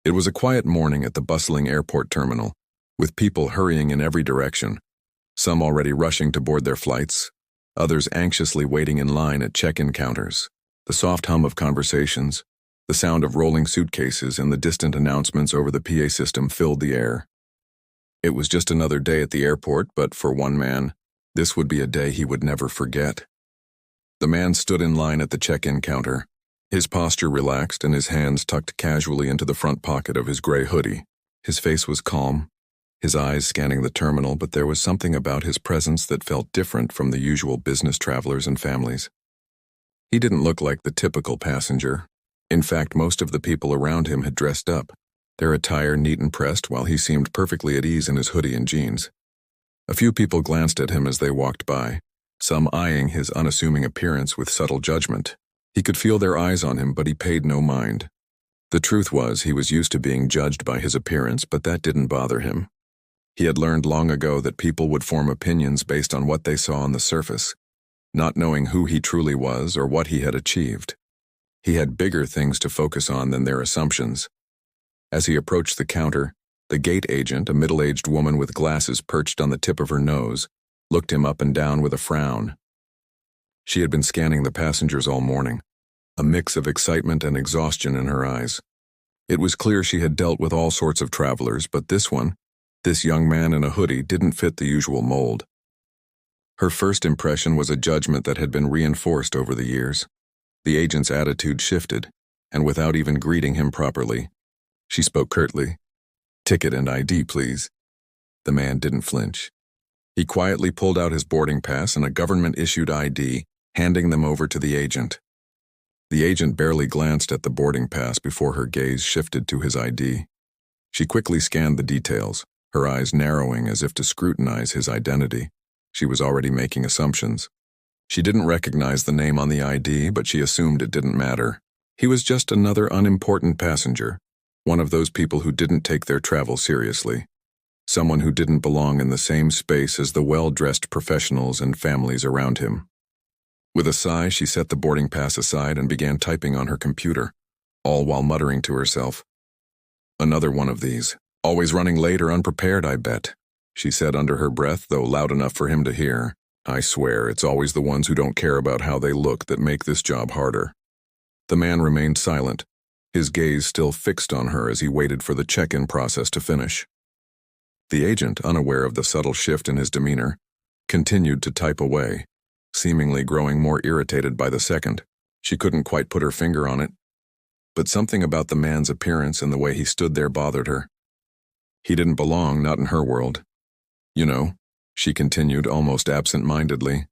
It was a quiet morning at the bustling airport terminal, with people hurrying in every direction, some already rushing to board their flights, others anxiously waiting in line at check-in counters. The soft hum of conversations, the sound of rolling suitcases, and the distant announcements over the PA system filled the air. It was just another day at the airport, but for one man, this would be a day he would never forget. The man stood in line at the check-in counter, his posture relaxed and his hands tucked casually into the front pocket of his gray hoodie. His face was calm, his eyes scanning the terminal, but there was something about his presence that felt different from the usual business travelers and families. He didn't look like the typical passenger. In fact, most of the people around him had dressed up, their attire neat and pressed, while he seemed perfectly at ease in his hoodie and jeans. A few people glanced at him as they walked by, some eyeing his unassuming appearance with subtle judgment. He could feel their eyes on him, but he paid no mind. The truth was, he was used to being judged by his appearance, but that didn't bother him. He had learned long ago that people would form opinions based on what they saw on the surface, not knowing who he truly was or what he had achieved. He had bigger things to focus on than their assumptions. As he approached the counter, the gate agent, a middle-aged woman with glasses perched on the tip of her nose, looked him up and down with a frown. She had been scanning the passengers all morning, a mix of excitement and exhaustion in her eyes. It was clear she had dealt with all sorts of travelers, but this young man in a hoodie, didn't fit the usual mold. Her first impression was a judgment that had been reinforced over the years. The agent's attitude shifted, and without even greeting him properly, she spoke curtly. "Ticket and ID, please." The man didn't flinch. He quietly pulled out his boarding pass and a government-issued ID, handing them over to the agent. The agent barely glanced at the boarding pass before her gaze shifted to his ID. She quickly scanned the details, her eyes narrowing as if to scrutinize his identity. She was already making assumptions. She didn't recognize the name on the ID, but she assumed it didn't matter. He was just another unimportant passenger, one of those people who didn't take their travel seriously, someone who didn't belong in the same space as the well-dressed professionals and families around him. With a sigh, she set the boarding pass aside and began typing on her computer, all while muttering to herself. "Another one of these. Always running late or unprepared, I bet," she said under her breath, though loud enough for him to hear. "I swear, it's always the ones who don't care about how they look that make this job harder." The man remained silent, his gaze still fixed on her as he waited for the check-in process to finish. The agent, unaware of the subtle shift in his demeanor, continued to type away, seemingly growing more irritated by the second. She couldn't quite put her finger on it, but something about the man's appearance and the way he stood there bothered her. He didn't belong, not in her world. "You know," she continued almost absent-mindedly,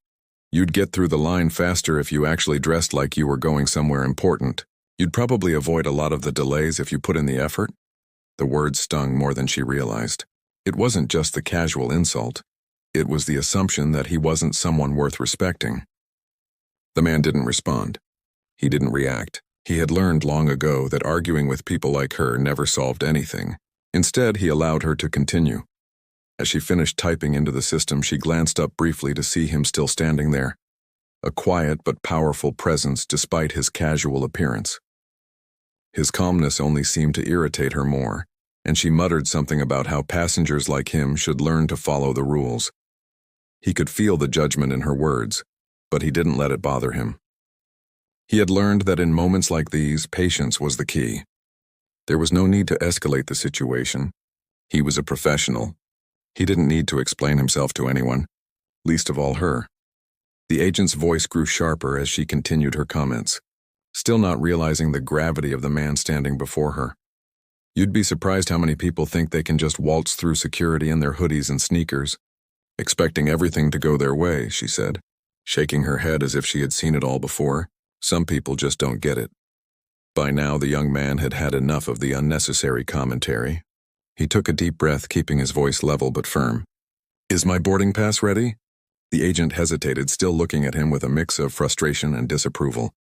"you'd get through the line faster if you actually dressed like you were going somewhere important. You'd probably avoid a lot of the delays if you put in the effort." The words stung more than she realized. It wasn't just the casual insult. It was the assumption that he wasn't someone worth respecting. The man didn't respond. He didn't react. He had learned long ago that arguing with people like her never solved anything. Instead, he allowed her to continue. As she finished typing into the system, she glanced up briefly to see him still standing there, a quiet but powerful presence despite his casual appearance. His calmness only seemed to irritate her more, and she muttered something about how passengers like him should learn to follow the rules. He could feel the judgment in her words, but he didn't let it bother him. He had learned that in moments like these, patience was the key. There was no need to escalate the situation. He was a professional. He didn't need to explain himself to anyone, least of all her. The agent's voice grew sharper as she continued her comments, still not realizing the gravity of the man standing before her. "You'd be surprised how many people think they can just waltz through security in their hoodies and sneakers, expecting everything to go their way," she said, shaking her head as if she had seen it all before. "Some people just don't get it." By now, the young man had had enough of the unnecessary commentary. He took a deep breath, keeping his voice level but firm. "Is my boarding pass ready?" The agent hesitated, still looking at him with a mix of frustration and disapproval.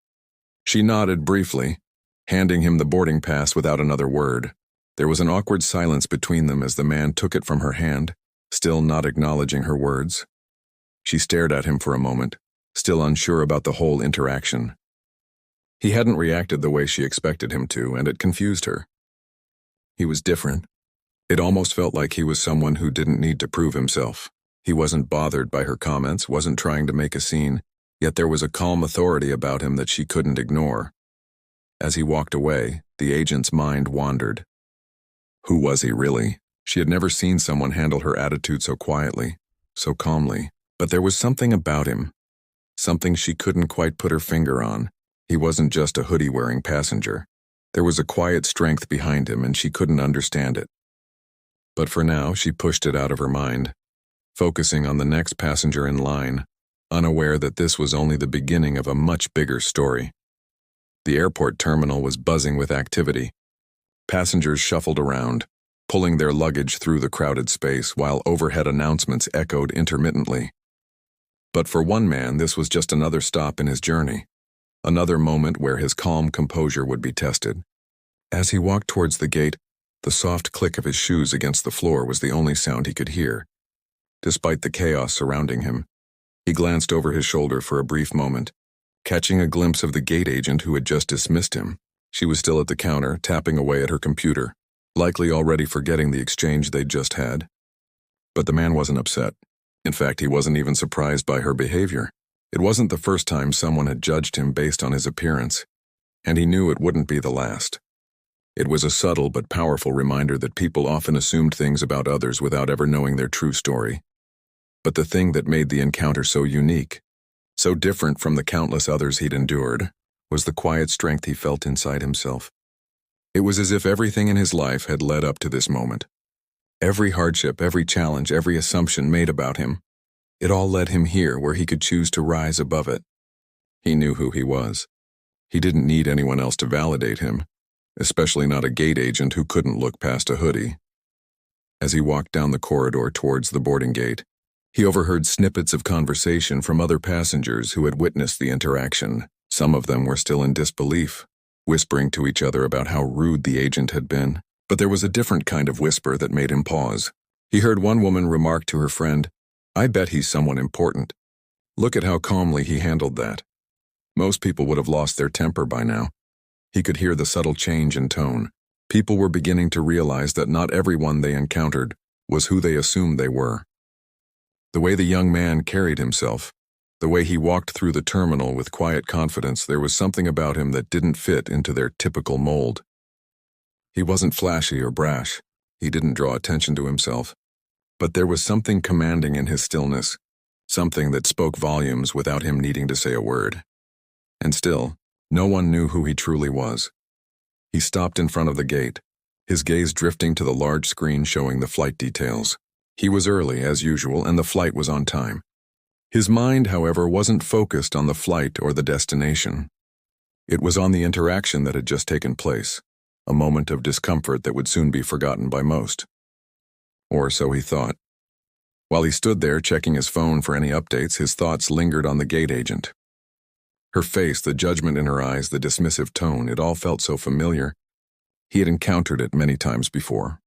She nodded briefly, handing him the boarding pass without another word. There was an awkward silence between them as the man took it from her hand, still not acknowledging her words. She stared at him for a moment, still unsure about the whole interaction. He hadn't reacted the way she expected him to, and it confused her. He was different. It almost felt like he was someone who didn't need to prove himself. He wasn't bothered by her comments, wasn't trying to make a scene, yet there was a calm authority about him that she couldn't ignore. As he walked away, the agent's mind wandered. Who was he really? She had never seen someone handle her attitude so quietly, so calmly. But there was something about him, something she couldn't quite put her finger on. He wasn't just a hoodie-wearing passenger. There was a quiet strength behind him, and she couldn't understand it. But for now, she pushed it out of her mind, focusing on the next passenger in line, unaware that this was only the beginning of a much bigger story. The airport terminal was buzzing with activity. Passengers shuffled around, pulling their luggage through the crowded space while overhead announcements echoed intermittently. But for one man, this was just another stop in his journey, another moment where his calm composure would be tested. As he walked towards the gate, the soft click of his shoes against the floor was the only sound he could hear. Despite the chaos surrounding him, he glanced over his shoulder for a brief moment, catching a glimpse of the gate agent who had just dismissed him. She was still at the counter, tapping away at her computer, likely already forgetting the exchange they'd just had. But the man wasn't upset. In fact, he wasn't even surprised by her behavior. It wasn't the first time someone had judged him based on his appearance, and he knew it wouldn't be the last. It was a subtle but powerful reminder that people often assumed things about others without ever knowing their true story. But the thing that made the encounter so unique, so different from the countless others he'd endured, was the quiet strength he felt inside himself. It was as if everything in his life had led up to this moment. Every hardship, every challenge, every assumption made about him, it all led him here where he could choose to rise above it. He knew who he was. He didn't need anyone else to validate him, especially not a gate agent who couldn't look past a hoodie. As he walked down the corridor towards the boarding gate, he overheard snippets of conversation from other passengers who had witnessed the interaction. Some of them were still in disbelief, whispering to each other about how rude the agent had been. But there was a different kind of whisper that made him pause. He heard one woman remark to her friend, "I bet he's someone important. Look at how calmly he handled that." Most people would have lost their temper by now. He could hear the subtle change in tone. People were beginning to realize that not everyone they encountered was who they assumed they were. The way the young man carried himself, the way he walked through the terminal with quiet confidence, there was something about him that didn't fit into their typical mold. He wasn't flashy or brash. He didn't draw attention to himself. But there was something commanding in his stillness, something that spoke volumes without him needing to say a word. And still, no one knew who he truly was. He stopped in front of the gate, his gaze drifting to the large screen showing the flight details. He was early, as usual, and the flight was on time. His mind, however, wasn't focused on the flight or the destination. It was on the interaction that had just taken place, a moment of discomfort that would soon be forgotten by most. Or so he thought. While he stood there checking his phone for any updates, his thoughts lingered on the gate agent. Her face, the judgment in her eyes, the dismissive tone, it all felt so familiar. He had encountered it many times before.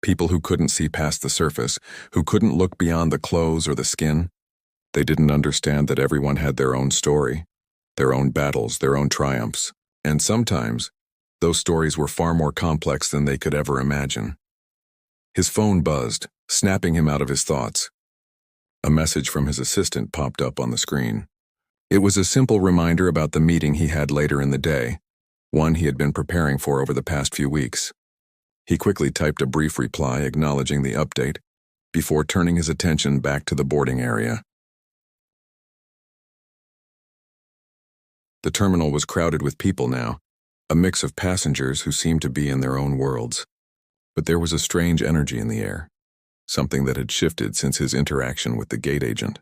People who couldn't see past the surface, who couldn't look beyond the clothes or the skin. They didn't understand that everyone had their own story, their own battles, their own triumphs, and sometimes those stories were far more complex than they could ever imagine. His phone buzzed, snapping him out of his thoughts. A message from his assistant popped up on the screen. It was a simple reminder about the meeting he had later in the day, one he had been preparing for over the past few weeks. He quickly typed a brief reply acknowledging the update, before turning his attention back to the boarding area. The terminal was crowded with people now, a mix of passengers who seemed to be in their own worlds. But there was a strange energy in the air, something that had shifted since his interaction with the gate agent.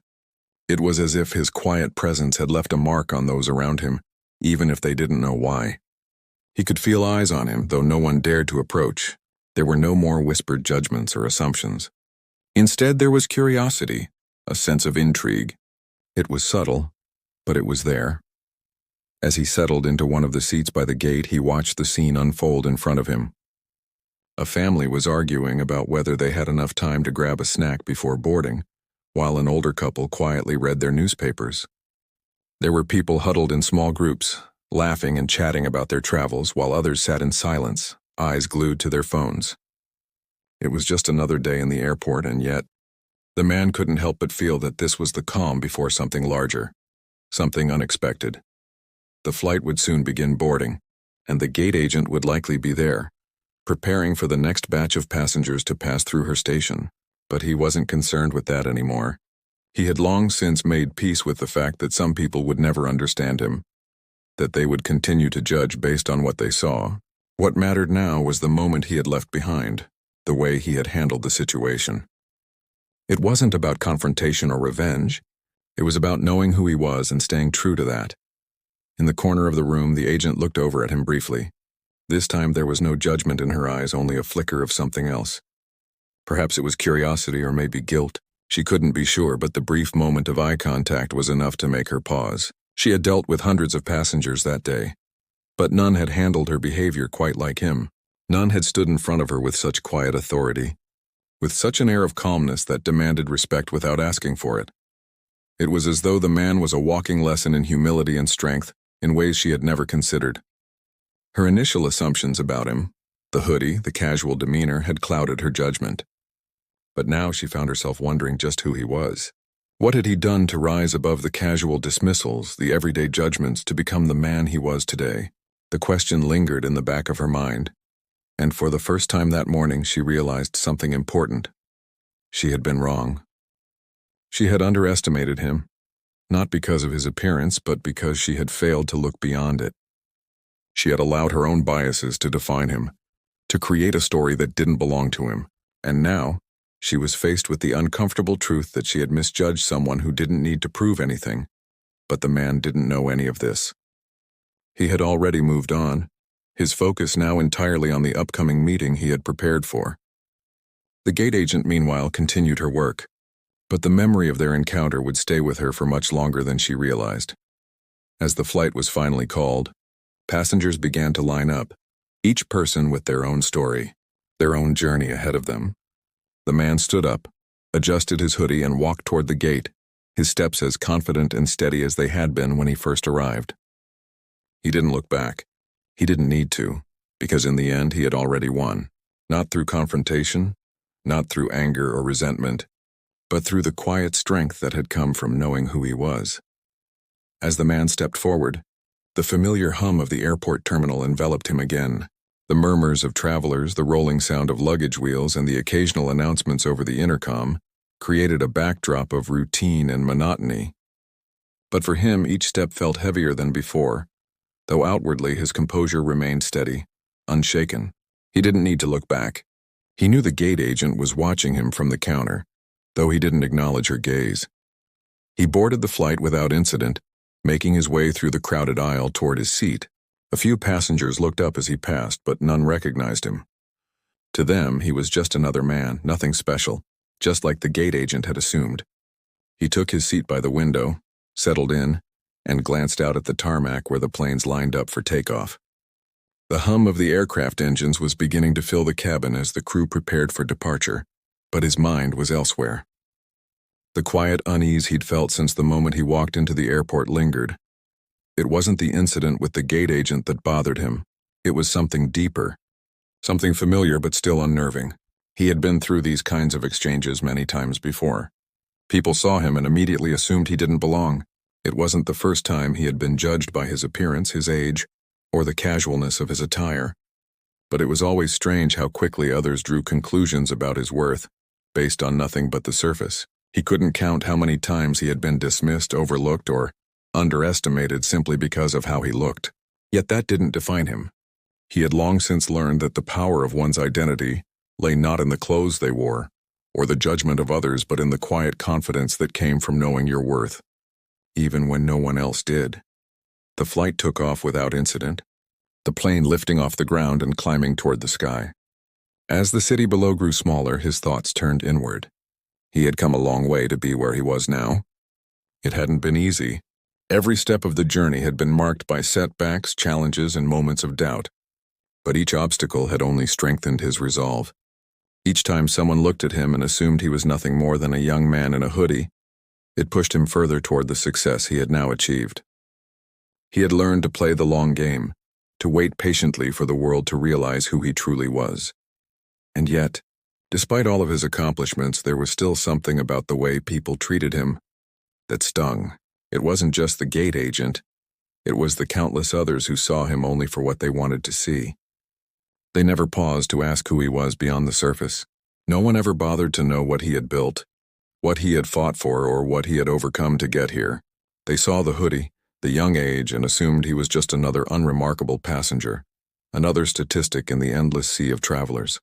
It was as if his quiet presence had left a mark on those around him, even if they didn't know why. He could feel eyes on him, though no one dared to approach. There were no more whispered judgments or assumptions. Instead, there was curiosity, a sense of intrigue. It was subtle, but it was there. As he settled into one of the seats by the gate, he watched the scene unfold in front of him. A family was arguing about whether they had enough time to grab a snack before boarding, while an older couple quietly read their newspapers. There were people huddled in small groups, laughing and chatting about their travels, while others sat in silence, eyes glued to their phones. It was just another day in the airport, and yet, the man couldn't help but feel that this was the calm before something larger, something unexpected. The flight would soon begin boarding, and the gate agent would likely be there, preparing for the next batch of passengers to pass through her station. But he wasn't concerned with that anymore. He had long since made peace with the fact that some people would never understand him, that they would continue to judge based on what they saw. What mattered now was the moment he had left behind, the way he had handled the situation. It wasn't about confrontation or revenge. It was about knowing who he was and staying true to that. In the corner of the room, the agent looked over at him briefly. This time there was no judgment in her eyes, only a flicker of something else. Perhaps it was curiosity or maybe guilt. She couldn't be sure, but the brief moment of eye contact was enough to make her pause. She had dealt with hundreds of passengers that day, but none had handled her behavior quite like him. None had stood in front of her with such quiet authority, with such an air of calmness that demanded respect without asking for it. It was as though the man was a walking lesson in humility and strength in ways she had never considered. Her initial assumptions about him, the hoodie, the casual demeanor, had clouded her judgment. But now she found herself wondering just who he was. What had he done to rise above the casual dismissals, the everyday judgments, to become the man he was today? The question lingered in the back of her mind, and for the first time that morning she realized something important. She had been wrong. She had underestimated him, not because of his appearance, but because she had failed to look beyond it. She had allowed her own biases to define him, to create a story that didn't belong to him, and now she was faced with the uncomfortable truth that she had misjudged someone who didn't need to prove anything. But the man didn't know any of this. He had already moved on, his focus now entirely on the upcoming meeting he had prepared for. The gate agent, meanwhile, continued her work, but the memory of their encounter would stay with her for much longer than she realized. As the flight was finally called, passengers began to line up, each person with their own story, their own journey ahead of them. The man stood up, adjusted his hoodie, and walked toward the gate, his steps as confident and steady as they had been when he first arrived. He didn't look back. He didn't need to, because in the end he had already won, not through confrontation, not through anger or resentment, but through the quiet strength that had come from knowing who he was. As the man stepped forward, the familiar hum of the airport terminal enveloped him again. The murmurs of travelers, the rolling sound of luggage wheels, and the occasional announcements over the intercom created a backdrop of routine and monotony. But for him, each step felt heavier than before, though outwardly his composure remained steady, unshaken. He didn't need to look back. He knew the gate agent was watching him from the counter, though he didn't acknowledge her gaze. He boarded the flight without incident, making his way through the crowded aisle toward his seat. A few passengers looked up as he passed, but none recognized him. To them, he was just another man, nothing special, just like the gate agent had assumed. He took his seat by the window, settled in, and glanced out at the tarmac where the planes lined up for takeoff. The hum of the aircraft engines was beginning to fill the cabin as the crew prepared for departure, but his mind was elsewhere. The quiet unease he'd felt since the moment he walked into the airport lingered. It wasn't the incident with the gate agent that bothered him. It was something deeper, something familiar but still unnerving. He had been through these kinds of exchanges many times before. People saw him and immediately assumed he didn't belong. It wasn't the first time he had been judged by his appearance, his age, or the casualness of his attire. But it was always strange how quickly others drew conclusions about his worth, based on nothing but the surface. He couldn't count how many times he had been dismissed, overlooked, or underestimated simply because of how he looked. Yet that didn't define him. He had long since learned that the power of one's identity lay not in the clothes they wore, or the judgment of others, but in the quiet confidence that came from knowing your worth, even when no one else did. The flight took off without incident, the plane lifting off the ground and climbing toward the sky. As the city below grew smaller, his thoughts turned inward. He had come a long way to be where he was now. It hadn't been easy. Every step of the journey had been marked by setbacks, challenges, and moments of doubt. But each obstacle had only strengthened his resolve. Each time someone looked at him and assumed he was nothing more than a young man in a hoodie, it pushed him further toward the success he had now achieved. He had learned to play the long game, to wait patiently for the world to realize who he truly was. And yet, despite all of his accomplishments, there was still something about the way people treated him that stung. It wasn't just the gate agent, it was the countless others who saw him only for what they wanted to see. They never paused to ask who he was beyond the surface. No one ever bothered to know what he had built, what he had fought for, or what he had overcome to get here. They saw the Hoodie, the young age, and assumed he was just another unremarkable passenger, another statistic in the endless sea of travelers.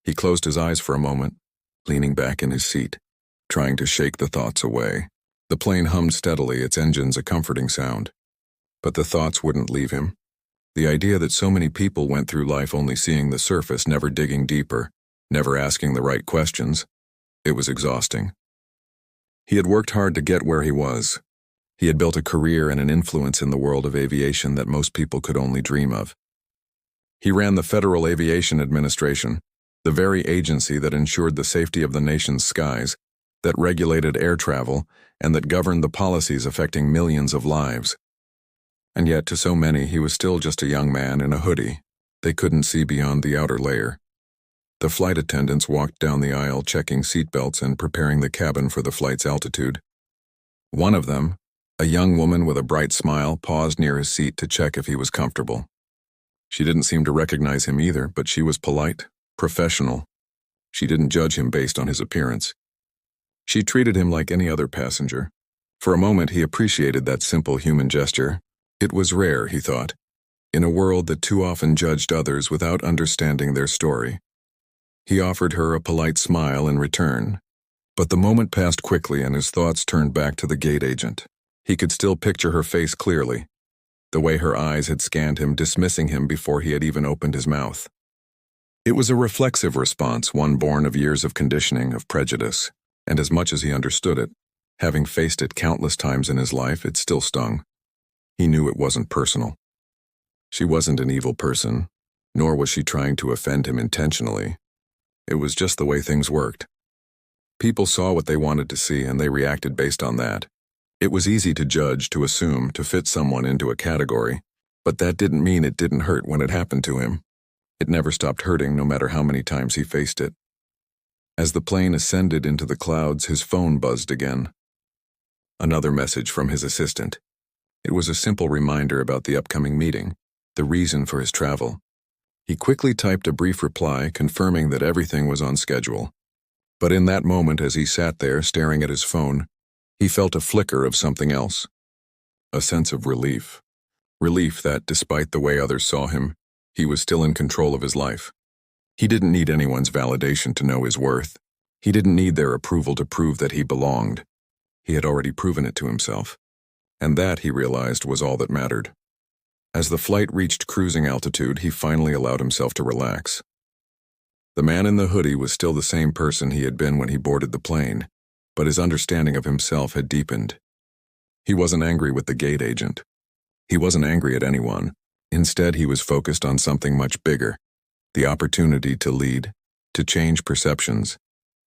He closed his eyes for a moment, leaning back in his seat, trying to shake the thoughts away. The plane hummed steadily, its engines a comforting sound. But the thoughts wouldn't leave him. The idea that so many people went through life only seeing the surface, never digging deeper, never asking the right questions, it was exhausting. He had worked hard to get where he was. He had built a career and an influence in the world of aviation that most people could only dream of. He ran the Federal Aviation Administration, the very agency that ensured the safety of the nation's skies, that regulated air travel, and that governed the policies affecting millions of lives. And yet, to so many, he was still just a young man in a hoodie. They couldn't see beyond the outer layer. The flight attendants walked down the aisle, checking seatbelts and preparing the cabin for the flight's altitude. One of them, a young woman with a bright smile, paused near his seat to check if he was comfortable. She didn't seem to recognize him either, but she was polite, professional. She didn't judge him based on his appearance. She treated him like any other passenger. For a moment, he appreciated that simple human gesture. It was rare, he thought, in a world that too often judged others without understanding their story. He offered her a polite smile in return. But the moment passed quickly and his thoughts turned back to the gate agent. He could still picture her face clearly, the way her eyes had scanned him, dismissing him before he had even opened his mouth. It was a reflexive response, one born of years of conditioning, of prejudice, and as much as he understood it, having faced it countless times in his life, it still stung. He knew it wasn't personal. She wasn't an evil person, nor was she trying to offend him intentionally. It was just the way things worked. People saw what they wanted to see, and they reacted based on that. It was easy to judge, to assume, to fit someone into a category, but that didn't mean it didn't hurt when it happened to him. It never stopped hurting, no matter how many times he faced it. As the plane ascended into the clouds, his phone buzzed again. Another message from his assistant. It was a simple reminder about the upcoming meeting, the reason for his travel. He quickly typed a brief reply, confirming that everything was on schedule. But in that moment, as he sat there staring at his phone, he felt a flicker of something else. A sense of relief. Relief that, despite the way others saw him, he was still in control of his life. He didn't need anyone's validation to know his worth. He didn't need their approval to prove that he belonged. He had already proven it to himself. And that, he realized, was all that mattered. As the flight reached cruising altitude, he finally allowed himself to relax. The man in the hoodie was still the same person he had been when he boarded the plane, but his understanding of himself had deepened. He wasn't angry with the gate agent. He wasn't angry at anyone. Instead, he was focused on something much bigger, the opportunity to lead, to change perceptions,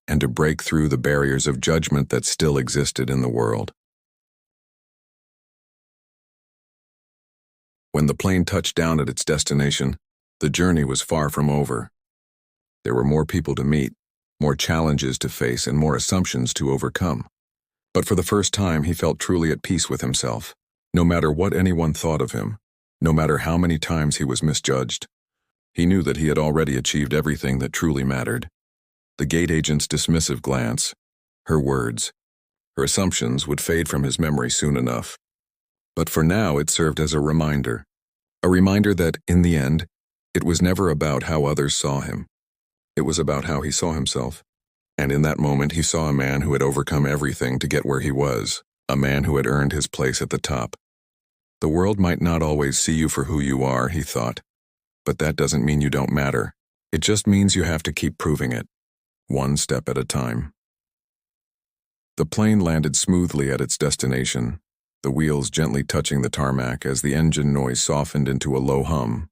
and to break through the barriers of judgment that still existed in the world. When the plane touched down at its destination, the journey was far from over. There were more people to meet, more challenges to face, and more assumptions to overcome. But for the first time, he felt truly at peace with himself. No matter what anyone thought of him, no matter how many times he was misjudged, he knew that he had already achieved everything that truly mattered. The gate agent's dismissive glance, her words, her assumptions would fade from his memory soon enough. But for now, it served as a reminder that, in the end, it was never about how others saw him. It was about how he saw himself. And in that moment, he saw a man who had overcome everything to get where he was, a man who had earned his place at the top. The world might not always see you for who you are, he thought, but that doesn't mean you don't matter. It just means you have to keep proving it, one step at a time. The plane landed smoothly at its destination, the wheels gently touching the tarmac as the engine noise softened into a low hum.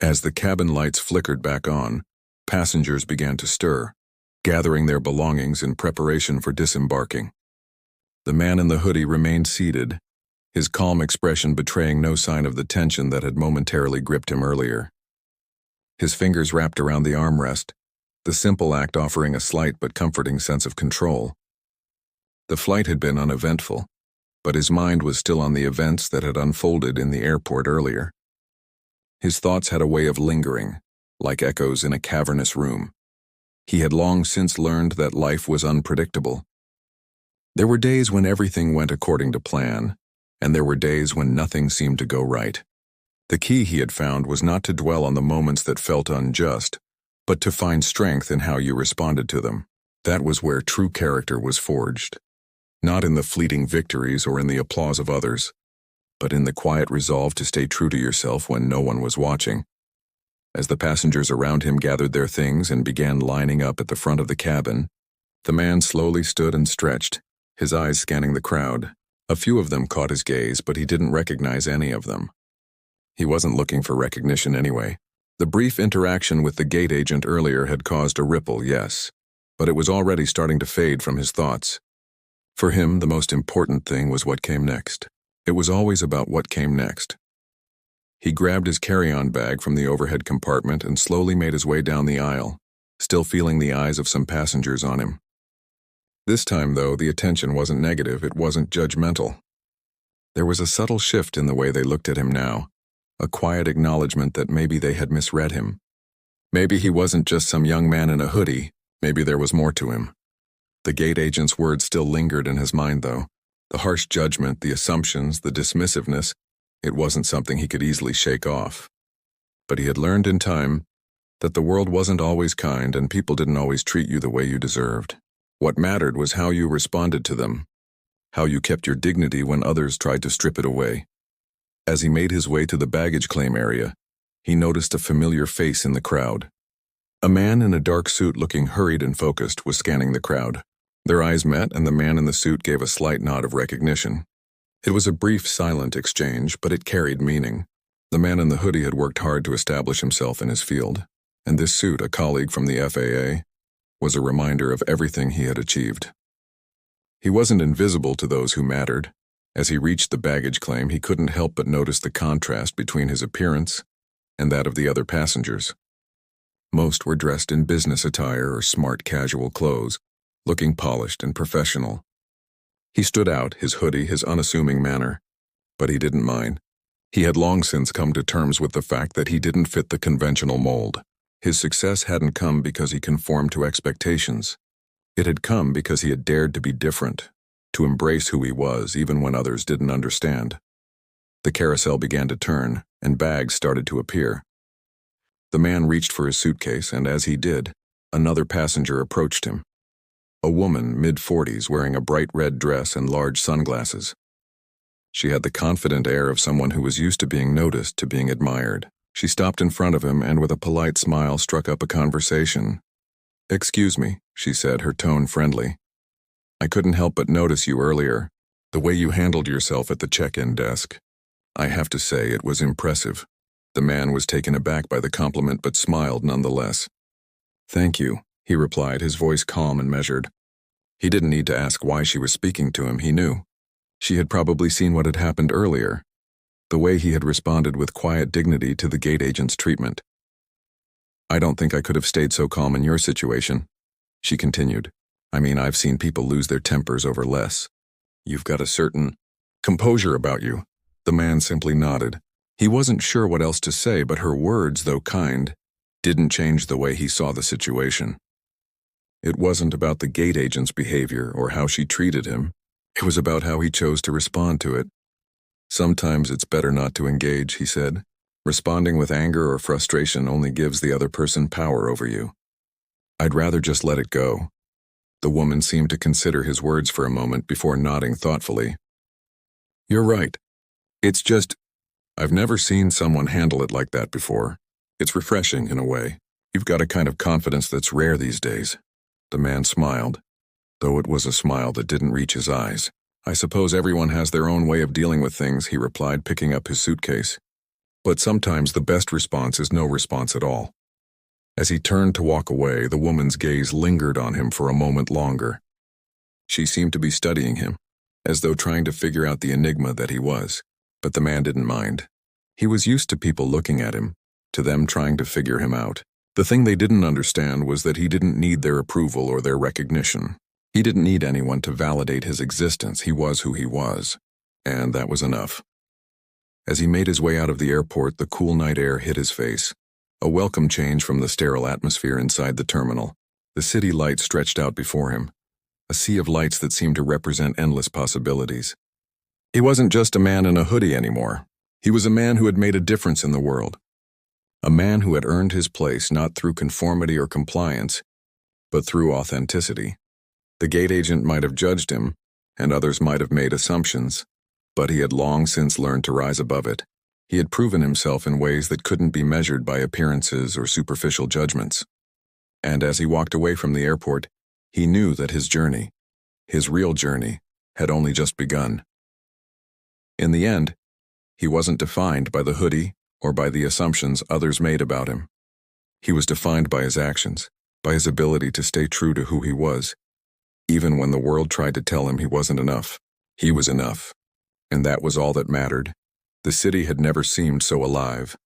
As the cabin lights flickered back on, passengers began to stir, gathering their belongings in preparation for disembarking. The man in the hoodie remained seated, his calm expression betraying no sign of the tension that had momentarily gripped him earlier. His fingers wrapped around the armrest, the simple act offering a slight but comforting sense of control. The flight had been uneventful, but his mind was still on the events that had unfolded in the airport earlier. His thoughts had a way of lingering, like echoes in a cavernous room. He had long since learned that life was unpredictable. There were days when everything went according to plan, and there were days when nothing seemed to go right. The key he had found was not to dwell on the moments that felt unjust, but to find strength in how you responded to them. That was where true character was forged. Not in the fleeting victories or in the applause of others, but in the quiet resolve to stay true to yourself when no one was watching. As the passengers around him gathered their things and began lining up at the front of the cabin, the man slowly stood and stretched, his eyes scanning the crowd. A few of them caught his gaze, but he didn't recognize any of them. He wasn't looking for recognition anyway. The brief interaction with the gate agent earlier had caused a ripple, yes, but it was already starting to fade from his thoughts. For him, the most important thing was what came next. It was always about what came next. He grabbed his carry-on bag from the overhead compartment and slowly made his way down the aisle, still feeling the eyes of some passengers on him. This time, though, the attention wasn't negative, it wasn't judgmental. There was a subtle shift in the way they looked at him now, a quiet acknowledgement that maybe they had misread him. Maybe he wasn't just some young man in a hoodie, maybe there was more to him. The gate agent's words still lingered in his mind, though. The harsh judgment, the assumptions, the dismissiveness, it wasn't something he could easily shake off. But he had learned in time that the world wasn't always kind and people didn't always treat you the way you deserved. What mattered was how you responded to them, how you kept your dignity when others tried to strip it away. As he made his way to the baggage claim area, he noticed a familiar face in the crowd. A man in a dark suit looking hurried and focused was scanning the crowd. Their eyes met and the man in the suit gave a slight nod of recognition. It was a brief, silent exchange, but it carried meaning. The man in the hoodie had worked hard to establish himself in his field, and this suit, a colleague from the FAA, was a reminder of everything he had achieved. He wasn't invisible to those who mattered. As he reached the baggage claim, he couldn't help but notice the contrast between his appearance and that of the other passengers. Most were dressed in business attire or smart casual clothes, looking polished and professional. He stood out, his hoodie, his unassuming manner, but he didn't mind. He had long since come to terms with the fact that he didn't fit the conventional mold. His success hadn't come because he conformed to expectations. It had come because he had dared to be different, to embrace who he was even when others didn't understand. The carousel began to turn, and bags started to appear. The man reached for his suitcase, and as he did, another passenger approached him. A woman, mid-40s, wearing a bright red dress and large sunglasses. She had the confident air of someone who was used to being noticed, to being admired. She stopped in front of him and with a polite smile struck up a conversation. "Excuse me," she said, her tone friendly. "I couldn't help but notice you earlier, the way you handled yourself at the check-in desk. I have to say it was impressive." The man was taken aback by the compliment but smiled nonetheless. "Thank you," he replied, his voice calm and measured. He didn't need to ask why she was speaking to him, he knew. She had probably seen what had happened earlier, the way he had responded with quiet dignity to the gate agent's treatment. "I don't think I could have stayed so calm in your situation," she continued. "I mean, I've seen people lose their tempers over less. You've got a certain composure about you." The man simply nodded. He wasn't sure what else to say, but her words, though kind, didn't change the way he saw the situation. It wasn't about the gate agent's behavior or how she treated him. It was about how he chose to respond to it. "Sometimes it's better not to engage," he said. "Responding with anger or frustration only gives the other person power over you. I'd rather just let it go." The woman seemed to consider his words for a moment before nodding thoughtfully. "You're right. It's just, I've never seen someone handle it like that before. It's refreshing in a way. You've got a kind of confidence that's rare these days." The man smiled, though it was a smile that didn't reach his eyes. "I suppose everyone has their own way of dealing with things," he replied, picking up his suitcase. "But sometimes the best response is no response at all." As he turned to walk away, the woman's gaze lingered on him for a moment longer. She seemed to be studying him, as though trying to figure out the enigma that he was. But the man didn't mind. He was used to people looking at him, to them trying to figure him out. The thing they didn't understand was that he didn't need their approval or their recognition. He didn't need anyone to validate his existence. He was who he was, and that was enough. As he made his way out of the airport, the cool night air hit his face, a welcome change from the sterile atmosphere inside the terminal. The city lights stretched out before him, a sea of lights that seemed to represent endless possibilities. He wasn't just a man in a hoodie anymore. He was a man who had made a difference in the world. A man who had earned his place not through conformity or compliance, but through authenticity. The gate agent might have judged him, and others might have made assumptions, but he had long since learned to rise above it. He had proven himself in ways that couldn't be measured by appearances or superficial judgments. And as he walked away from the airport, he knew that his journey, his real journey, had only just begun. In the end, he wasn't defined by the hoodie or by the assumptions others made about him. He was defined by his actions, by his ability to stay true to who he was. Even when the world tried to tell him he wasn't enough, he was enough. And that was all that mattered. The city had never seemed so alive.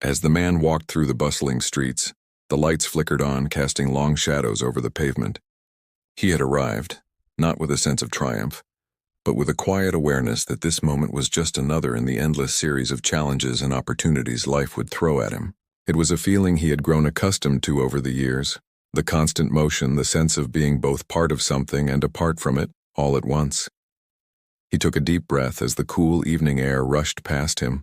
As the man walked through the bustling streets, the lights flickered on, casting long shadows over the pavement. He had arrived, not with a sense of triumph, but with a quiet awareness that this moment was just another in the endless series of challenges and opportunities life would throw at him. It was a feeling he had grown accustomed to over the years, the constant motion, the sense of being both part of something and apart from it, all at once. He took a deep breath as the cool evening air rushed past him.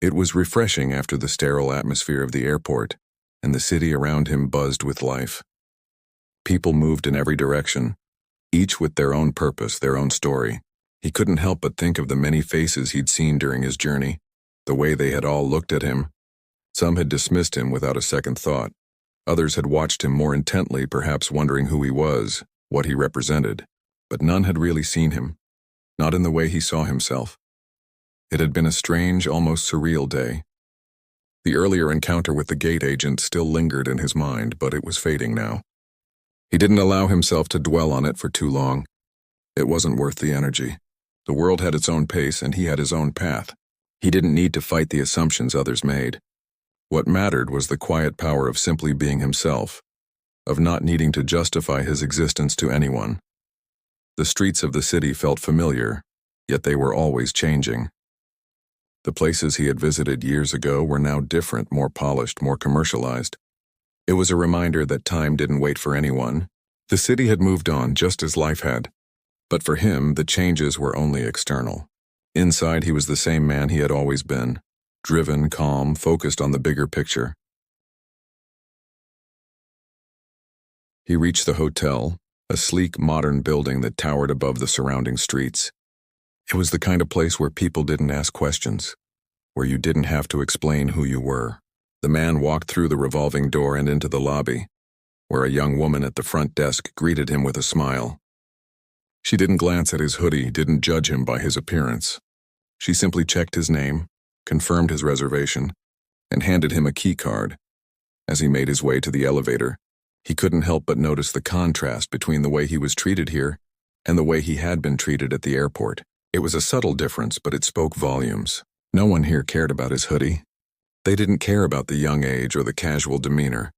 It was refreshing after the sterile atmosphere of the airport, and the city around him buzzed with life. People moved in every direction, each with their own purpose, their own story. He couldn't help but think of the many faces he'd seen during his journey, the way they had all looked at him. Some had dismissed him without a second thought. Others had watched him more intently, perhaps wondering who he was, what he represented. But none had really seen him, not in the way he saw himself. It had been a strange, almost surreal day. The earlier encounter with the gate agent still lingered in his mind, but it was fading now. He didn't allow himself to dwell on it for too long. It wasn't worth the energy. The world had its own pace, and he had his own path. He didn't need to fight the assumptions others made. What mattered was the quiet power of simply being himself, of not needing to justify his existence to anyone. The streets of the city felt familiar, yet they were always changing. The places he had visited years ago were now different, more polished, more commercialized. It was a reminder that time didn't wait for anyone. The city had moved on just as life had. But for him, the changes were only external. Inside, he was the same man he had always been, driven, calm, focused on the bigger picture. He reached the hotel, a sleek, modern building that towered above the surrounding streets. It was the kind of place where people didn't ask questions, where you didn't have to explain who you were. The man walked through the revolving door and into the lobby, where a young woman at the front desk greeted him with a smile. She didn't glance at his hoodie, didn't judge him by his appearance. She simply checked his name, confirmed his reservation, and handed him a key card. As he made his way to the elevator, he couldn't help but notice the contrast between the way he was treated here and the way he had been treated at the airport. It was a subtle difference, but it spoke volumes. No one here cared about his hoodie. They didn't care about the young age or the casual demeanor.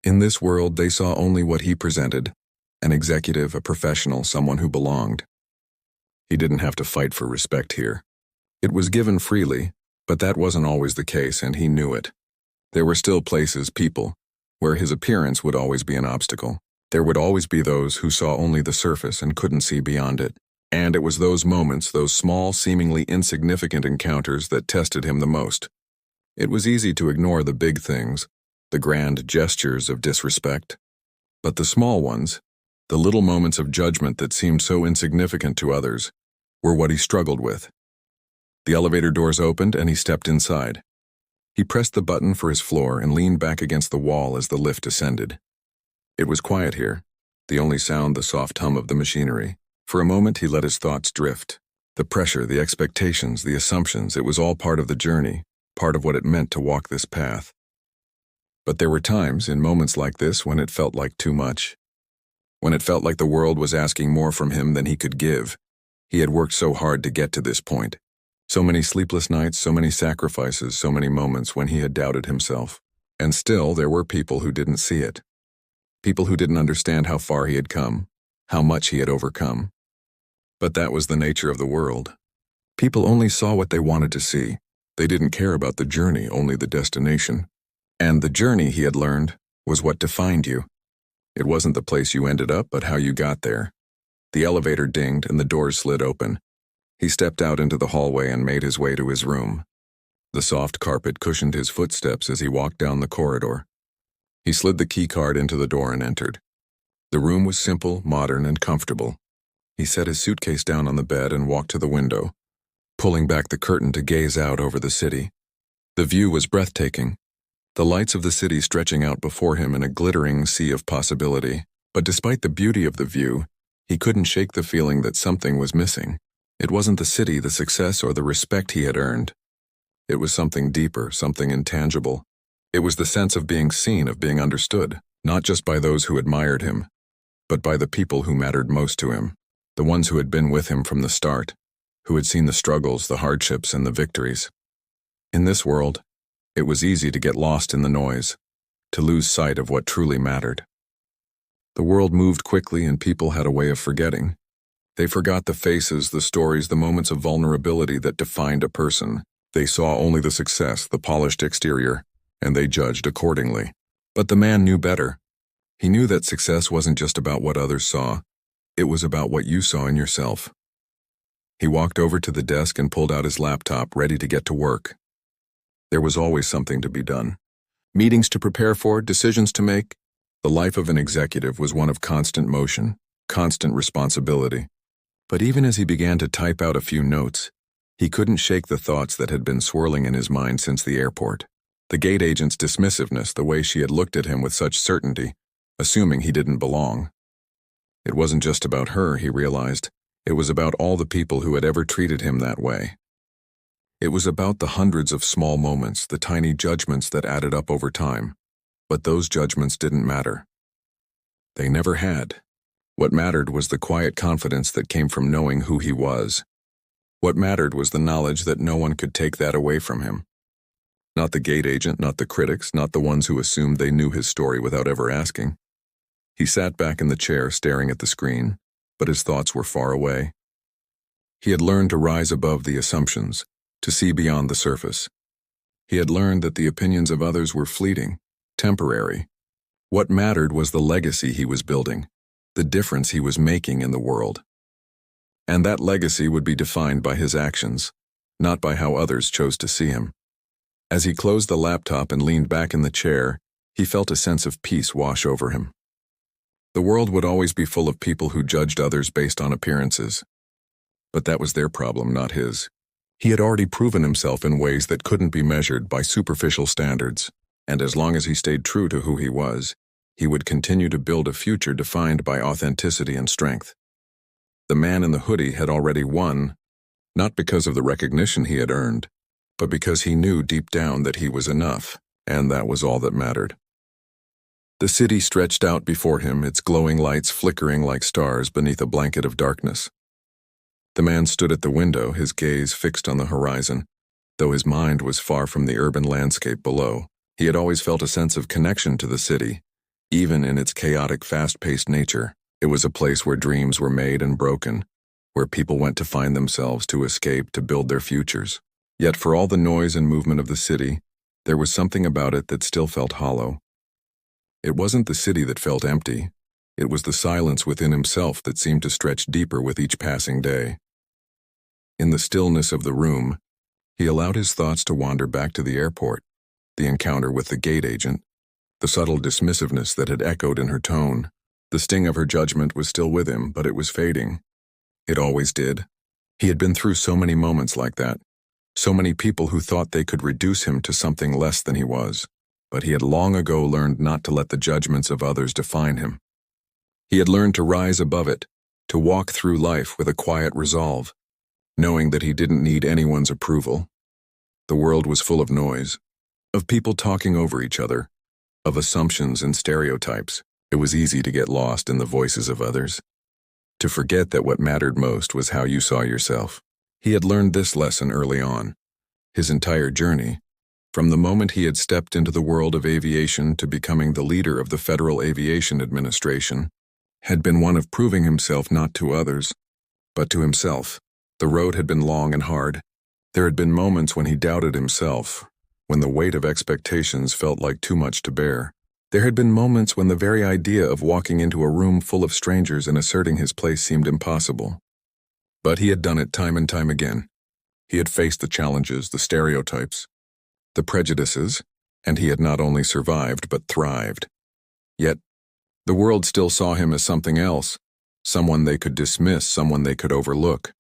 In this world, they saw only what he presented, an executive, a professional, someone who belonged. He didn't have to fight for respect here. It was given freely, but that wasn't always the case, and he knew it. There were still places, people, where his appearance would always be an obstacle. There would always be those who saw only the surface and couldn't see beyond it. And it was those moments, those small, seemingly insignificant encounters that tested him the most. It was easy to ignore the big things, the grand gestures of disrespect. But the small ones, the little moments of judgment that seemed so insignificant to others, were what he struggled with. The elevator doors opened and he stepped inside. He pressed the button for his floor and leaned back against the wall as the lift ascended. It was quiet here, the only sound the soft hum of the machinery. For a moment he let his thoughts drift. The pressure, the expectations, the assumptions, it was all part of the journey, part of what it meant to walk this path. But there were times, in moments like this, when it felt like too much. When it felt like the world was asking more from him than he could give. He had worked so hard to get to this point. So many sleepless nights, so many sacrifices, so many moments when he had doubted himself. And still, there were people who didn't see it. People who didn't understand how far he had come, how much he had overcome. But that was the nature of the world. People only saw what they wanted to see. They didn't care about the journey, only the destination. And the journey, he had learned, was what defined you. It wasn't the place you ended up, but how you got there. The elevator dinged and the doors slid open. He stepped out into the hallway and made his way to his room. The soft carpet cushioned his footsteps as he walked down the corridor. He slid the key card into the door and entered. The room was simple, modern, and comfortable. He set his suitcase down on the bed and walked to the window, pulling back the curtain to gaze out over the city. The view was breathtaking, the lights of the city stretching out before him in a glittering sea of possibility. But despite the beauty of the view, he couldn't shake the feeling that something was missing. It wasn't the city, the success, or the respect he had earned. It was something deeper, something intangible. It was the sense of being seen, of being understood, not just by those who admired him, but by the people who mattered most to him, the ones who had been with him from the start, who had seen the struggles, the hardships, and the victories. In this world, it was easy to get lost in the noise, to lose sight of what truly mattered. The world moved quickly and people had a way of forgetting. They forgot the faces, the stories, the moments of vulnerability that defined a person. They saw only the success, the polished exterior, and they judged accordingly. But the man knew better. He knew that success wasn't just about what others saw. It was about what you saw in yourself. He walked over to the desk and pulled out his laptop, ready to get to work. There was always something to be done. Meetings to prepare for, decisions to make. The life of an executive was one of constant motion, constant responsibility. But even as he began to type out a few notes, he couldn't shake the thoughts that had been swirling in his mind since the airport. The gate agent's dismissiveness, the way she had looked at him with such certainty, assuming he didn't belong. It wasn't just about her, he realized. It was about all the people who had ever treated him that way. It was about the hundreds of small moments, the tiny judgments that added up over time. But those judgments didn't matter. They never had. What mattered was the quiet confidence that came from knowing who he was. What mattered was the knowledge that no one could take that away from him. Not the gate agent, not the critics, not the ones who assumed they knew his story without ever asking. He sat back in the chair staring at the screen, but his thoughts were far away. He had learned to rise above the assumptions, to see beyond the surface. He had learned that the opinions of others were fleeting, temporary. What mattered was the legacy he was building, the difference he was making in the world. And that legacy would be defined by his actions, not by how others chose to see him. As he closed the laptop and leaned back in the chair, he felt a sense of peace wash over him. The world would always be full of people who judged others based on appearances. But that was their problem, not his. He had already proven himself in ways that couldn't be measured by superficial standards, and as long as he stayed true to who he was, he would continue to build a future defined by authenticity and strength. The man in the hoodie had already won, not because of the recognition he had earned, but because he knew deep down that he was enough, and that was all that mattered. The city stretched out before him, its glowing lights flickering like stars beneath a blanket of darkness. The man stood at the window, his gaze fixed on the horizon. Though his mind was far from the urban landscape below, he had always felt a sense of connection to the city, even in its chaotic, fast-paced nature. It was a place where dreams were made and broken, where people went to find themselves, to escape, to build their futures. Yet for all the noise and movement of the city, there was something about it that still felt hollow. It wasn't the city that felt empty. It was the silence within himself that seemed to stretch deeper with each passing day. In the stillness of the room, he allowed his thoughts to wander back to the airport, the encounter with the gate agent, the subtle dismissiveness that had echoed in her tone. The sting of her judgment was still with him, but it was fading. It always did. He had been through so many moments like that, so many people who thought they could reduce him to something less than he was. But he had long ago learned not to let the judgments of others define him. He had learned to rise above it, to walk through life with a quiet resolve, knowing that he didn't need anyone's approval. The world was full of noise, of people talking over each other, of assumptions and stereotypes. It was easy to get lost in the voices of others, to forget that what mattered most was how you saw yourself. He had learned this lesson early on. His entire journey, from the moment he had stepped into the world of aviation to becoming the leader of the Federal Aviation Administration, had been one of proving himself not to others, but to himself. The road had been long and hard. There had been moments when he doubted himself, when the weight of expectations felt like too much to bear. There had been moments when the very idea of walking into a room full of strangers and asserting his place seemed impossible. But he had done it time and time again. He had faced the challenges, the stereotypes, the prejudices, and he had not only survived but thrived. Yet, the world still saw him as something else, someone they could dismiss, someone they could overlook.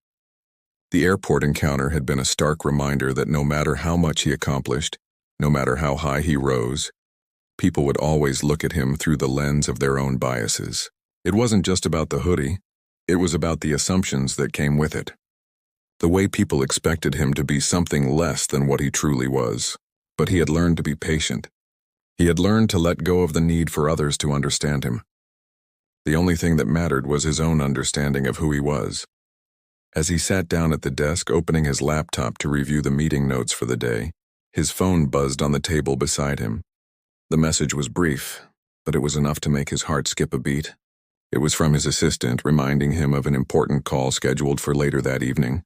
The airport encounter had been a stark reminder that no matter how much he accomplished, no matter how high he rose, people would always look at him through the lens of their own biases. It wasn't just about the hoodie, it was about the assumptions that came with it. The way people expected him to be something less than what he truly was. But he had learned to be patient. He had learned to let go of the need for others to understand him. The only thing that mattered was his own understanding of who he was. As he sat down at the desk, opening his laptop to review the meeting notes for the day, his phone buzzed on the table beside him. The message was brief, but it was enough to make his heart skip a beat. It was from his assistant, reminding him of an important call scheduled for later that evening.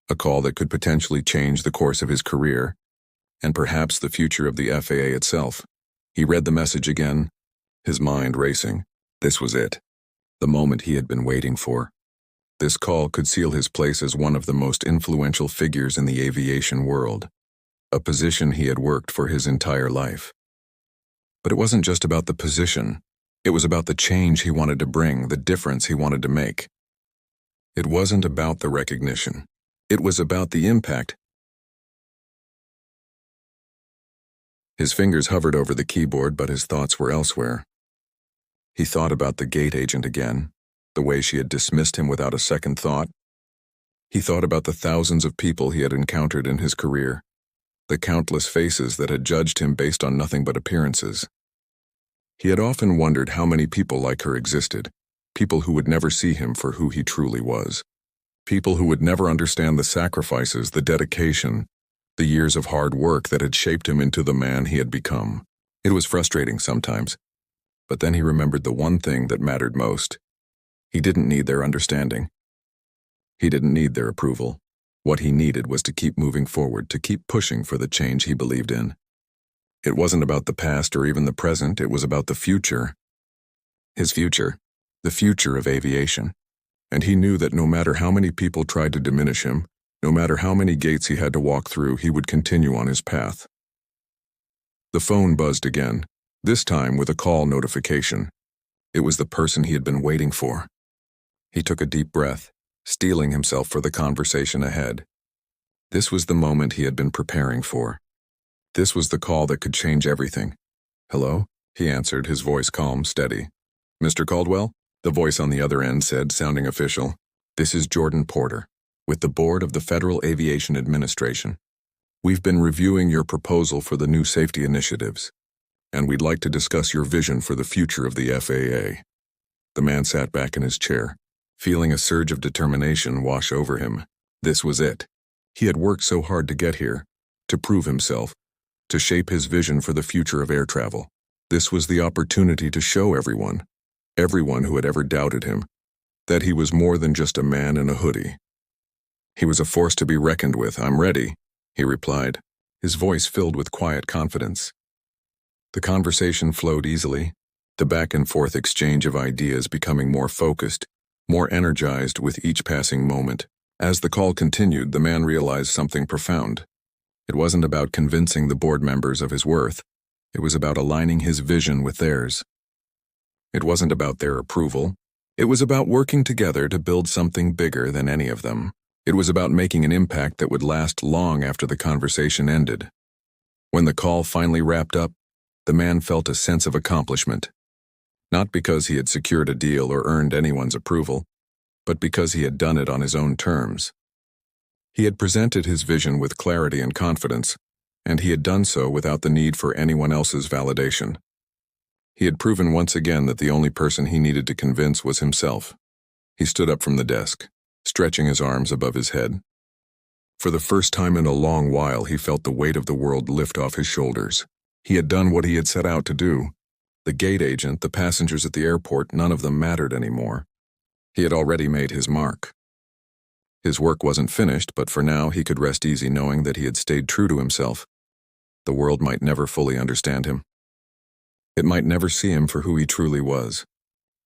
A call that could potentially change the course of his career, and perhaps the future of the FAA itself. He read the message again, his mind racing. This was it, the moment he had been waiting for. This call could seal his place as one of the most influential figures in the aviation world, a position he had worked for his entire life. But it wasn't just about the position, it was about the change he wanted to bring, the difference he wanted to make. It wasn't about the recognition. It was about the impact. His fingers hovered over the keyboard, but his thoughts were elsewhere. He thought about the gate agent again, the way she had dismissed him without a second thought. He thought about the thousands of people he had encountered in his career, the countless faces that had judged him based on nothing but appearances. He had often wondered how many people like her existed, people who would never see him for who he truly was. People who would never understand the sacrifices, the dedication, the years of hard work that had shaped him into the man he had become. It was frustrating sometimes, but then he remembered the one thing that mattered most. He didn't need their understanding. He didn't need their approval. What he needed was to keep moving forward, to keep pushing for the change he believed in. It wasn't about the past or even the present, it was about the future. His future, the future of aviation. And he knew that no matter how many people tried to diminish him, no matter how many gates he had to walk through, he would continue on his path. The phone buzzed again, this time with a call notification. It was the person he had been waiting for. He took a deep breath, steeling himself for the conversation ahead. This was the moment he had been preparing for. This was the call that could change everything. "Hello?" he answered, his voice calm, steady. "Mr. Caldwell?" The voice on the other end said, sounding official. "This is Jordan Porter, with the Board of the Federal Aviation Administration. We've been reviewing your proposal for the new safety initiatives, and we'd like to discuss your vision for the future of the FAA." The man sat back in his chair, feeling a surge of determination wash over him. This was it. He had worked so hard to get here, to prove himself, to shape his vision for the future of air travel. This was the opportunity to show everyone who had ever doubted him, that he was more than just a man in a hoodie. He was a force to be reckoned with. "I'm ready," he replied, his voice filled with quiet confidence. The conversation flowed easily, the back-and-forth exchange of ideas becoming more focused, more energized with each passing moment. As the call continued, the man realized something profound. It wasn't about convincing the board members of his worth. It was about aligning his vision with theirs. It wasn't about their approval. It was about working together to build something bigger than any of them. It was about making an impact that would last long after the conversation ended. When the call finally wrapped up, the man felt a sense of accomplishment. Not because he had secured a deal or earned anyone's approval, but because he had done it on his own terms. He had presented his vision with clarity and confidence, and he had done so without the need for anyone else's validation. He had proven once again that the only person he needed to convince was himself. He stood up from the desk, stretching his arms above his head. For the first time in a long while, he felt the weight of the world lift off his shoulders. He had done what he had set out to do. The gate agent, the passengers at the airport, none of them mattered anymore. He had already made his mark. His work wasn't finished, but for now he could rest easy knowing that he had stayed true to himself. The world might never fully understand him. It might never see him for who he truly was.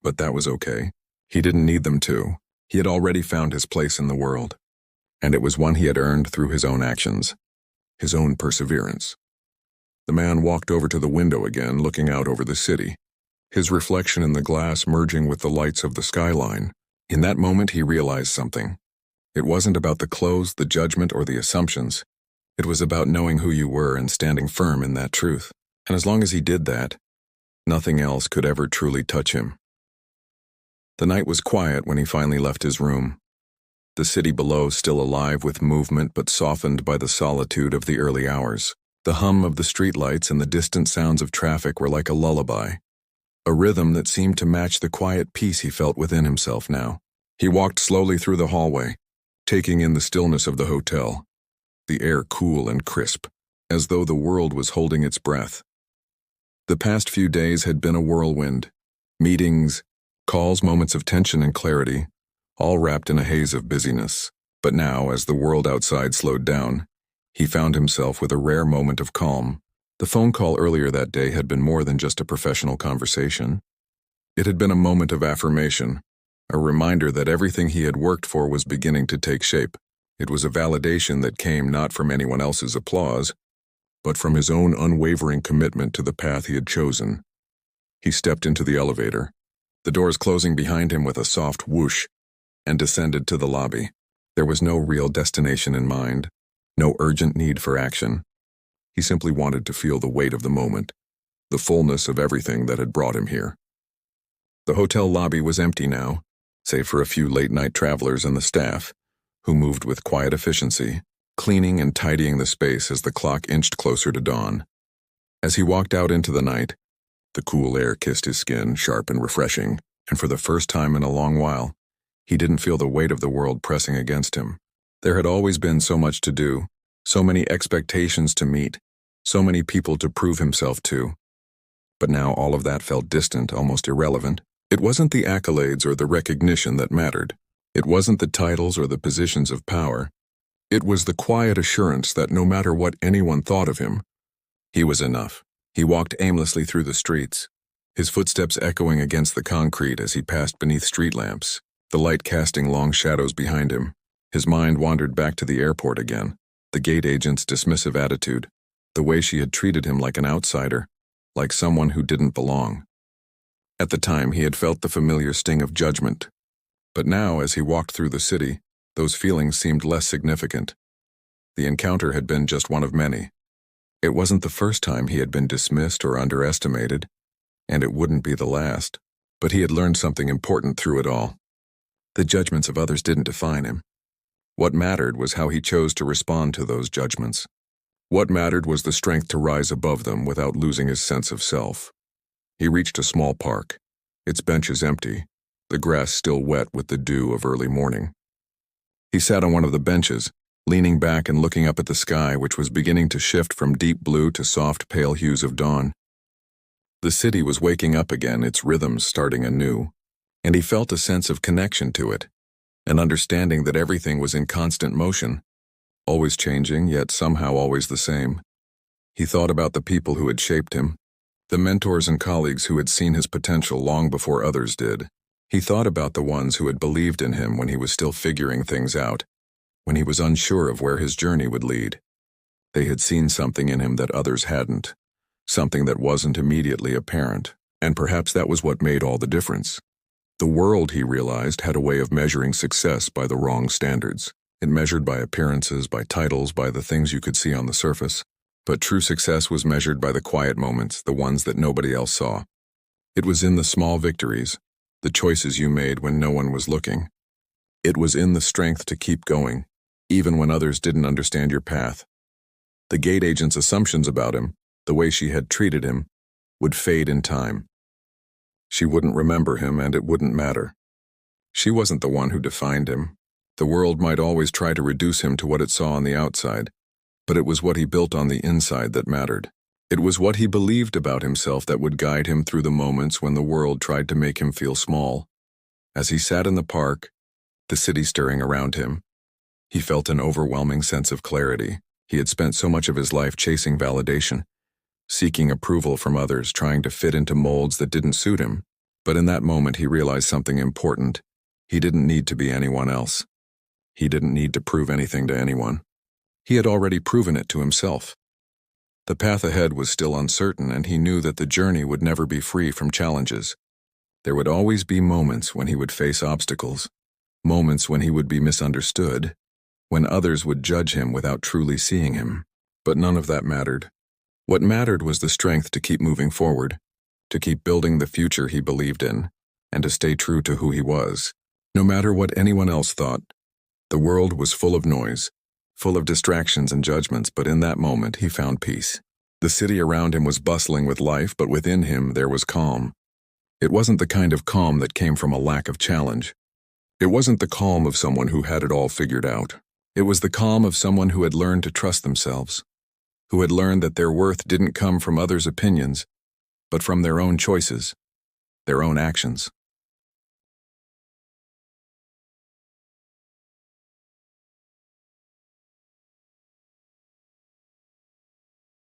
But that was okay. He didn't need them to. He had already found his place in the world. And it was one he had earned through his own actions, his own perseverance. The man walked over to the window again, looking out over the city, his reflection in the glass merging with the lights of the skyline. In that moment, he realized something. It wasn't about the clothes, the judgment, or the assumptions. It was about knowing who you were and standing firm in that truth. And as long as he did that, nothing else could ever truly touch him. The night was quiet when he finally left his room. The city below still alive with movement but softened by the solitude of the early hours. The hum of the streetlights and the distant sounds of traffic were like a lullaby, a rhythm that seemed to match the quiet peace he felt within himself now. He walked slowly through the hallway, taking in the stillness of the hotel, the air cool and crisp, as though the world was holding its breath. The past few days had been a whirlwind. Meetings, calls, moments of tension and clarity, all wrapped in a haze of busyness. But now, as the world outside slowed down, he found himself with a rare moment of calm. The phone call earlier that day had been more than just a professional conversation. It had been a moment of affirmation, a reminder that everything he had worked for was beginning to take shape. It was a validation that came not from anyone else's applause, but from his own unwavering commitment to the path he had chosen. He stepped into the elevator, the doors closing behind him with a soft whoosh, and descended to the lobby. There was no real destination in mind, no urgent need for action. He simply wanted to feel the weight of the moment, the fullness of everything that had brought him here. The hotel lobby was empty now, save for a few late-night travelers and the staff, who moved with quiet efficiency, cleaning and tidying the space as the clock inched closer to dawn. As he walked out into the night, the cool air kissed his skin, sharp and refreshing, and for the first time in a long while, he didn't feel the weight of the world pressing against him. There had always been so much to do, so many expectations to meet, so many people to prove himself to. But now all of that felt distant, almost irrelevant. It wasn't the accolades or the recognition that mattered. It wasn't the titles or the positions of power. It was the quiet assurance that no matter what anyone thought of him, he was enough. He walked aimlessly through the streets, his footsteps echoing against the concrete as he passed beneath street lamps, the light casting long shadows behind him. His mind wandered back to the airport again, the gate agent's dismissive attitude, the way she had treated him like an outsider, like someone who didn't belong. At the time, he had felt the familiar sting of judgment. But now, as he walked through the city, those feelings seemed less significant. The encounter had been just one of many. It wasn't the first time he had been dismissed or underestimated, and it wouldn't be the last. But he had learned something important through it all. The judgments of others didn't define him. What mattered was how he chose to respond to those judgments. What mattered was the strength to rise above them without losing his sense of self. He reached a small park, its benches empty, the grass still wet with the dew of early morning. He sat on one of the benches, leaning back and looking up at the sky, which was beginning to shift from deep blue to soft pale hues of dawn. The city was waking up again, its rhythms starting anew, and he felt a sense of connection to it, an understanding that everything was in constant motion, always changing, yet somehow always the same. He thought about the people who had shaped him, the mentors and colleagues who had seen his potential long before others did. He thought about the ones who had believed in him when he was still figuring things out, when he was unsure of where his journey would lead. They had seen something in him that others hadn't, something that wasn't immediately apparent, and perhaps that was what made all the difference. The world, he realized, had a way of measuring success by the wrong standards. It measured by appearances, by titles, by the things you could see on the surface. But true success was measured by the quiet moments, the ones that nobody else saw. It was in the small victories, the choices you made when no one was looking. It was in the strength to keep going, even when others didn't understand your path. The gate agent's assumptions about him, the way she had treated him, would fade in time. She wouldn't remember him, and it wouldn't matter. She wasn't the one who defined him. The world might always try to reduce him to what it saw on the outside, but it was what he built on the inside that mattered. It was what he believed about himself that would guide him through the moments when the world tried to make him feel small. As he sat in the park, the city stirring around him, he felt an overwhelming sense of clarity. He had spent so much of his life chasing validation, seeking approval from others, trying to fit into molds that didn't suit him. But in that moment, he realized something important. He didn't need to be anyone else. He didn't need to prove anything to anyone. He had already proven it to himself. The path ahead was still uncertain, and he knew that the journey would never be free from challenges. There would always be moments when he would face obstacles, moments when he would be misunderstood, when others would judge him without truly seeing him. But none of that mattered. What mattered was the strength to keep moving forward, to keep building the future he believed in, and to stay true to who he was. No matter what anyone else thought, the world was full of noise, full of distractions and judgments, but in that moment he found peace. The city around him was bustling with life, but within him there was calm. It wasn't the kind of calm that came from a lack of challenge. It wasn't the calm of someone who had it all figured out. It was the calm of someone who had learned to trust themselves, who had learned that their worth didn't come from others' opinions, but from their own choices, their own actions.